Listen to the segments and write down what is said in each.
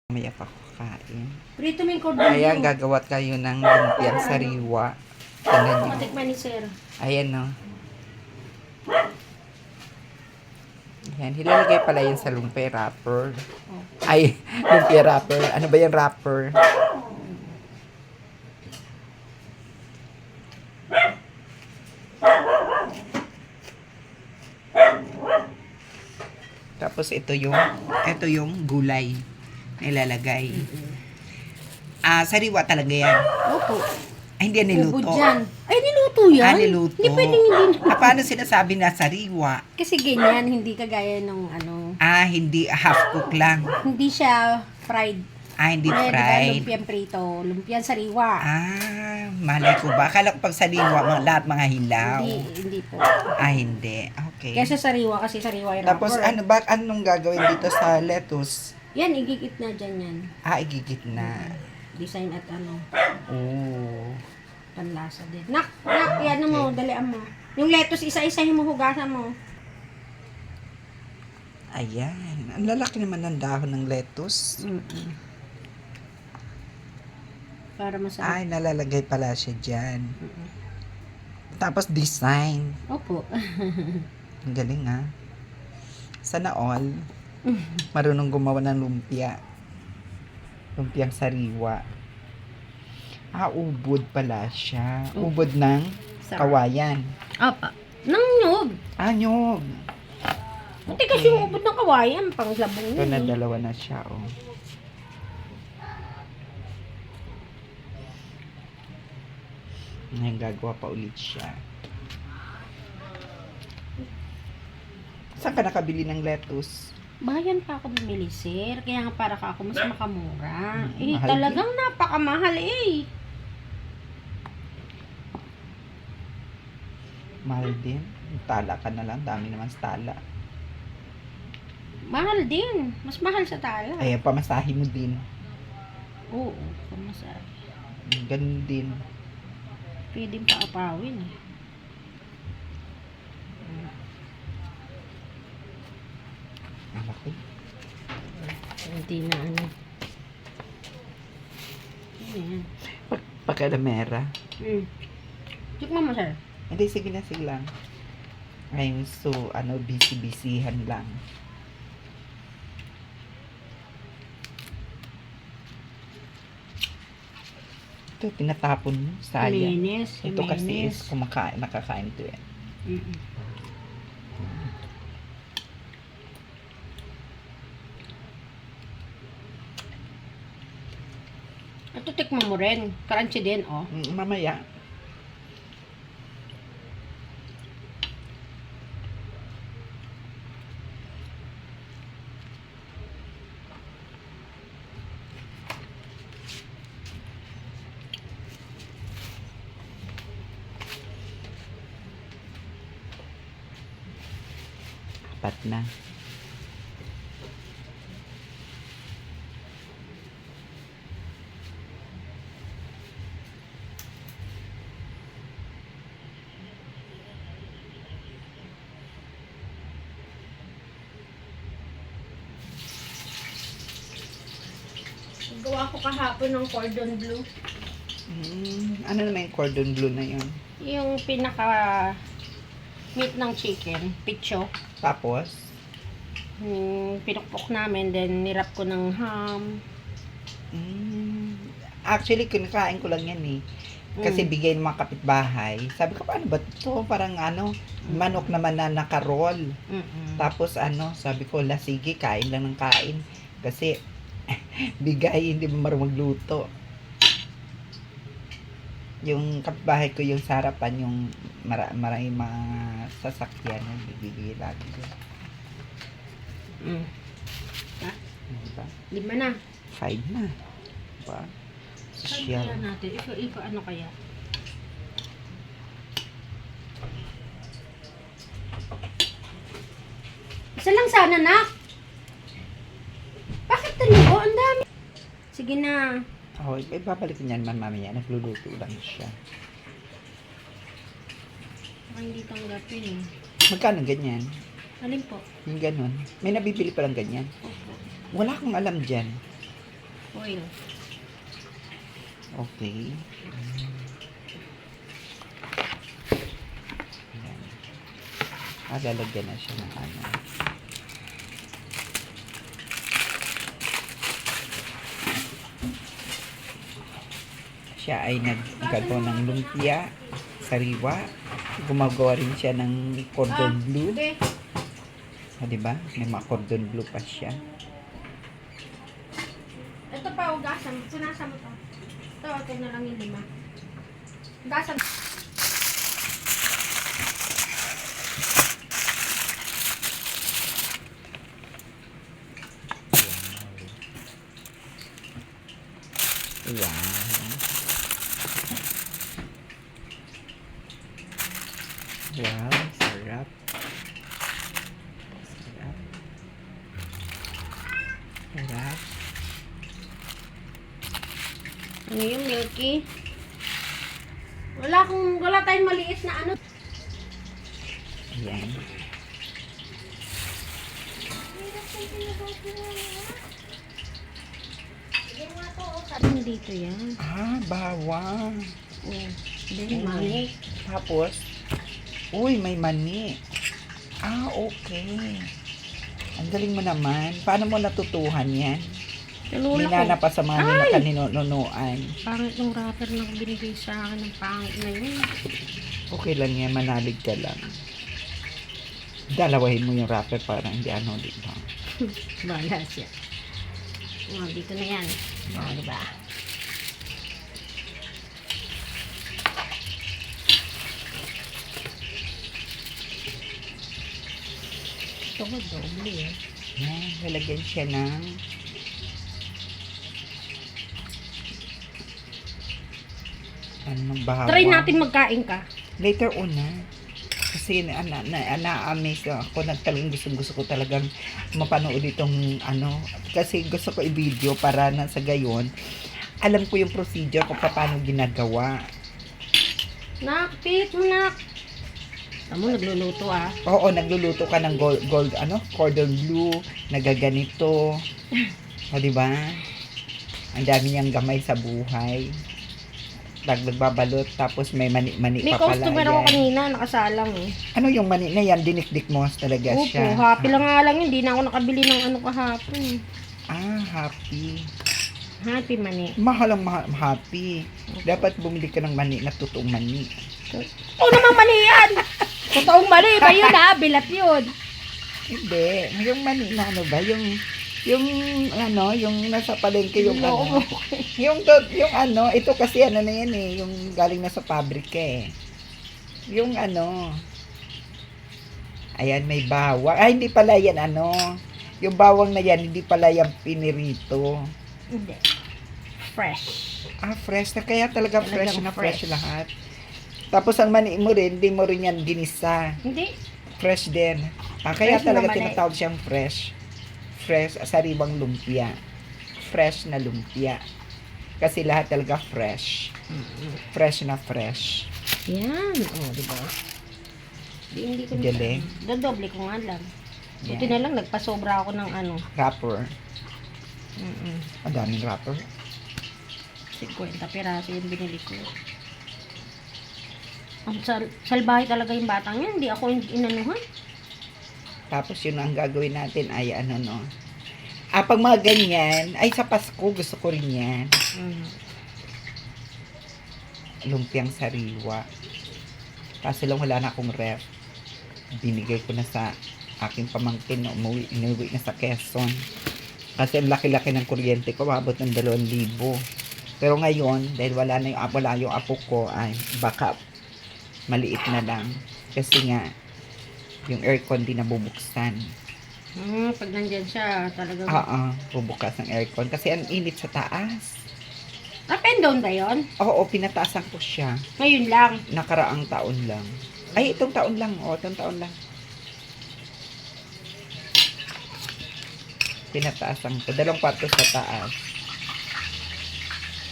Mamaya pa ako kain. Prito mo yung cordon Kaya bleu. gagawa kayo ng lumpiang sariwa. Tingnan nyo. Matikman ni sir. Ayan no. Ayan, hilalagay pala yun sa lumpia wrapper. Ay, lumpia wrapper. Ano ba yung wrapper? Tapos ito yung gulay na ilalagay. Sariwa talaga yan. Opo. Ay, hindi yan niluto. Ubod dyan. Ay, niluto yan? Niluto. Hindi pwedeng hindi. Paano sinasabi na sariwa? Kasi ganyan, hindi kagaya nung ano. Hindi half cook lang. Hindi siya fried. Hindi Diba, fried. lumpiang prito. Lumpiang sariwa. Malay ko ba? Akala ko pag sariwa, lahat mga hilaw. Hindi po. Hindi. Okay. Kesa sariwa, kasi sariwa yung Tapos rubber. anong gagawin dito sa lettuce? Yan, igigit na dyan yan. Igigit na. Design at ano, Oh. panlasa din. Yan mo, dalian mo. Yung lettuce, isa-isahin mo, hugasan mo. Ayan. Ang lalaki naman ng dahon ng lettuce. Para masarap. Nalalagay pala siya dyan. Tapos design. Opo. Ang galing Sana all. Marunong gumawa ng lumpia. Lumpiang sariwa. Ubod pala siya. Ubod ng kawayan. Opo. Nang nyog. Nyog. Buti kasi yung ubod ng kawayan, pang labong Ito na yun. dalawa na siya, Ngayon gagawa pa ulit siya. Saan ka nakabili ng lettuce? Bayan pa ako bumili, sir. Kaya nga para ka ako mas makamura. Mahal Talagang napakamahal Mahal din. Tala ka na lang. Dami naman sa tala. Mahal din. Mas mahal sa tala. Ayan, pamasahe mo din. Oo, pamasahe. Ganun din. Pwede pa apawin Ang laki. Hindi na ano. Ayan. Pagkalamera. Tikman mo, sir. Hindi, sige lang. Ngayon, busy-busyhan lang. Ito, tinatapon mo. Sayang. Linis. Ito kasi is nakakain ito Ito, tikman mo rin. Crunchy din, Mamaya. Apat na. Gawa ko kahapon ng cordon bleu. Ano naman yung cordon bleu na yun? Yung pinaka meat ng chicken, picho. Tapos, Pinukpok namin, then nirap ko ng ham. actually, kinakain ko lang yan Kasi bigay ng mga kapitbahay. Sabi ko, paano ba ito? Parang manok naman na naka-roll. Tapos sabi ko, sige, kain lang ng kain. Kasi, bigay, hindi mo marunong magluto. Yung kapitbahay ko, yung sa harapan, yung maraming mga sasakyan, bibigay lagi ko. Diba? 5 na. 5 na. Diba? Kaya natin. Ipa ano kaya? Isa lang sana, nak. Bakit dalawa? Ang dami. Sige na. Babalik niyan mamaya. Nagluluto lang siya. Baka hindi tanggapin Magkano ganyan? Alin po? Yung ganun. May nabibili palang ganyan. Wala akong alam dyan. Oil. Okay. Ayan. Lalagyan na siya ng ano. Siya ay nagkagawa ng lumpia, sariwa. Gumagawa rin siya ng cordon bleu. Okay. Diba? May mga cordon bleu pa siya. Ito pa, ugasan. Punasan mo to. Ito na lang yung 5. Ugasan. Wow. Wow, sarap. Sarap. Sarap. Ano yung milky? Wala tayong maliit na ano. Ayan. Dito yan. Bawang. Oh, then mani. Tapos, uy, may mani. Okay. Ang galing mo naman. Paano mo natutuhan yan? Talula ko. Minana pa sa mga kaninunuan. Pangit ng wrapper na binigay sa akin ng pangit na yun. Okay lang yan, manalig ka lang. Dalawahin mo yung wrapper para hindi dito. Bahala siya. Oh, dito na yan. Oh, diba? Ito ko doble eh. Yan, lalagyan siya ng bawang. Try natin magkain ka. Later on na. Kasi na-amaze ako. Talagang gusto ko talagang mapanood itong kasi gusto ko i-video para na sa gayon. Alam ko yung procedure kung paano ginagawa. Nak, pit mo nak. Tamo nagluluto ah. Oo, nagluluto ka ng cordon bleu, nagaganito. O, diba? Ang dami niyang gamay sa buhay. Nagbabalot, tapos may mani May pa pala. customer ako kanina, nakasalang eh. Ano yung mani na yan? Dinikdik mo talaga Opo, siya. happy lang nga lang yun. Hindi na ako nakabili ng kahapon. Happy. Happy mani. Mahal ang happy. Dapat bumili ka ng mani na totoong mani. Oo namang mani yan! Totoong mani ba yun ha? Bilat yun. Hindi. Yung mani na yung nasa palengke yung ito kasi na yan eh, yung galing na sa pabrika eh. Yung ayan, may bawang. Hindi pala yan yung bawang na yan, hindi pala yan pinirito. Hindi. Fresh. Fresh na kaya talaga fresh Talagang na fresh fresh. lahat. Tapos ang mani mo rin, hindi mo rin yan ginisa. Hindi. Fresh din. Kaya Fresh na talaga mani. tinatawag siyang fresh. Fresh, sariwang lumpia. Fresh na lumpia. Kasi lahat talaga fresh. Fresh na fresh. Yan. Oh, di ba? Hindi ko Galing. Dodoble ko nga lang. Buti Yan. na lang, nagpasobra ako ng Wrapper. Ang daming wrapper. 50 piraso yung binili ko. Ang salbahe talaga yung batang yan. Hindi ako inanuhan. Tapos yun ang gagawin natin ay pag mga ganyan, ay sa Pasko gusto ko rin yan. Lumpiang sariwa. Kaso lang wala na akong ref. Binigay ko na sa aking pamangkin na inuwi na sa Quezon. Kasi ang laki-laki ng kuryente ko, mabot ng 2,000. Pero ngayon, dahil wala yung apo ko, ay baka maliit na lang. Kasi nga, yung aircon di nabubuksan. Pag nandyan siya, talagang... Bubukas ang aircon. Kasi ang init sa taas. Up and down ba yun? Oo, pinataasan ko siya. Ngayon lang. Nakaraang taon lang. Ay, itong taon lang. Itong taon lang. Pinataasan ko. 2 kwarto sa taas.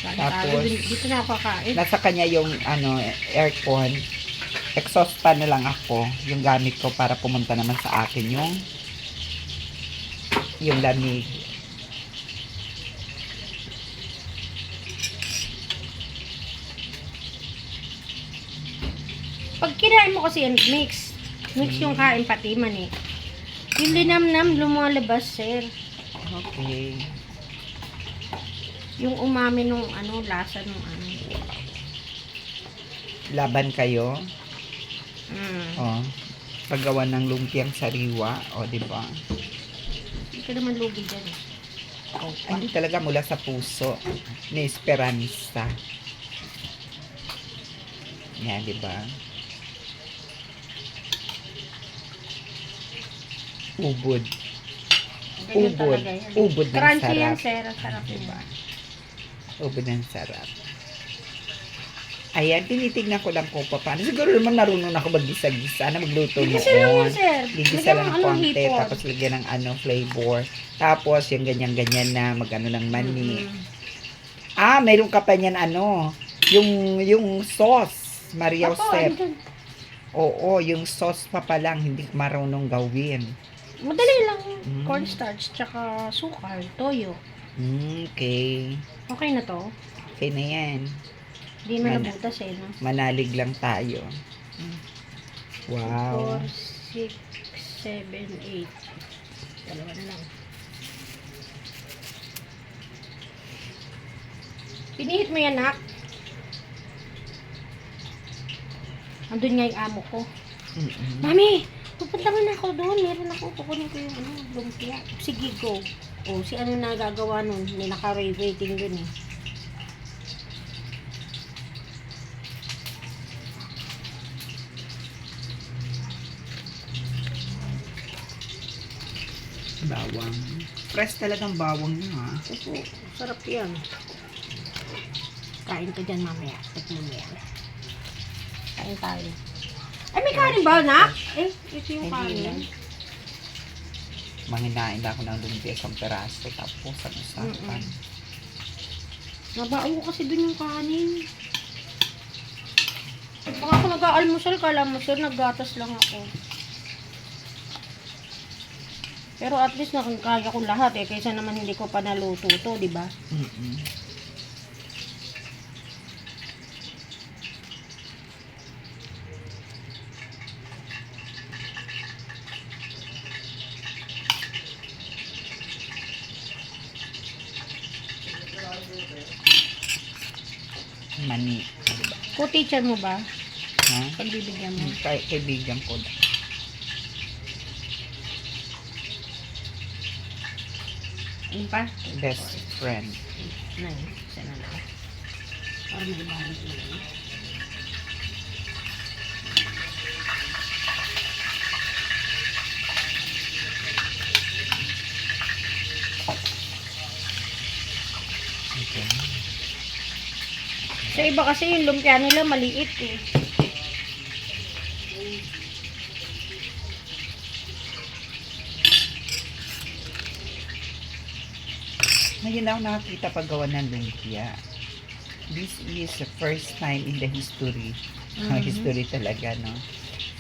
Tapos, dito na ako kakain. nasa kanya yung aircon. Exhaust fan na lang ako. Yung gamit ko para pumunta naman sa akin yung lamig. kinain mo kasi yan, mix. Mix yung kain pati mani. Yung linamnam, lumalabas, sir. Okay. Yung umami nung ano, lasa nung ano. Laban kayo. Mm. Oh. Paggawa ng lumpiang sariwa. O, di ba? Hindi ka naman lugi dyan. Oh, Hindi talaga mula sa puso. Ni Esperanza. Yan, di ba? Ubod. ganyan Ubod. talaga yan. Ubod ng Crunchy yan, sarap. sir. Ang sarap Diba? yan. Ubod ng sarap. Ayan, tinitignan ko lang kung paano. Siguro naman narunong ako mag-gisa-gisa na magluto Kasi lang noon. yan, sir. Gigisa Lagyan lang ng ng konti, hipon. tapos lagyan ng flavor. Tapos yung ganyan-ganyan na mag-ano ng mani. Mm. Mayroon ka pa niyan yung sauce, Maria Apo, Josep. andun. Oo, yung sauce pa lang, hindi ko marunong gawin. Madali lang. Mm. Cornstarch, tsaka sukal, toyo. Okay. Okay na to. Okay na yan. Hindi na nabutas eh, no? Manalig lang tayo. Wow. 4, 6, 7, 8. Dalawa na lang. Pinihit mo yan, nak. Andun nga yung amo ko. Mm-mm. Mami, pupunta na ako doon. Meron ako. Kukunin ko yung lumpia. Sige, go. O, si ano na gagawa nun? May naka-waiting dun eh. Bawang. Fresh talagang bawang nyo, ha? Opo, sarap yan. Kain ka dyan mamaya. Tikman mo yan. Kain tayo. Ay, may kanin ba, nak? Ito yung Hindi kanin. Manginain na ako ng lumpia isang peraso. Tapos, ang usapan. Nabao ko kasi dun yung kanin. Pag ako nag-aalmusal, kala mo, sir, naggatas lang ako. Pero at least nakakaya ko lahat eh. Kaysa naman hindi ko pa naluto to, di ba? Mm-mm. Mani. Ko teacher mo ba? Ha? Pagbibigyan mo. Kaibigan ko. Ano pa? Best friend. Nice. Isa na lang. Para may ibalik mo yun. Okay. Sa iba kasi yung lumpia nila maliit eh. Ngayon ako nakakita paggawa ng lumpia. This is the first time in the history. History talaga, no?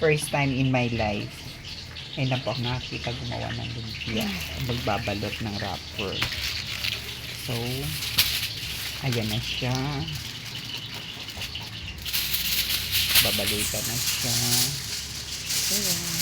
First time in my life. Ngayon lang po ako nakakita gumawa ng lumpia. Magbabalot ng wrapper. So, ayan na siya. Babalutan na siya. Ayan.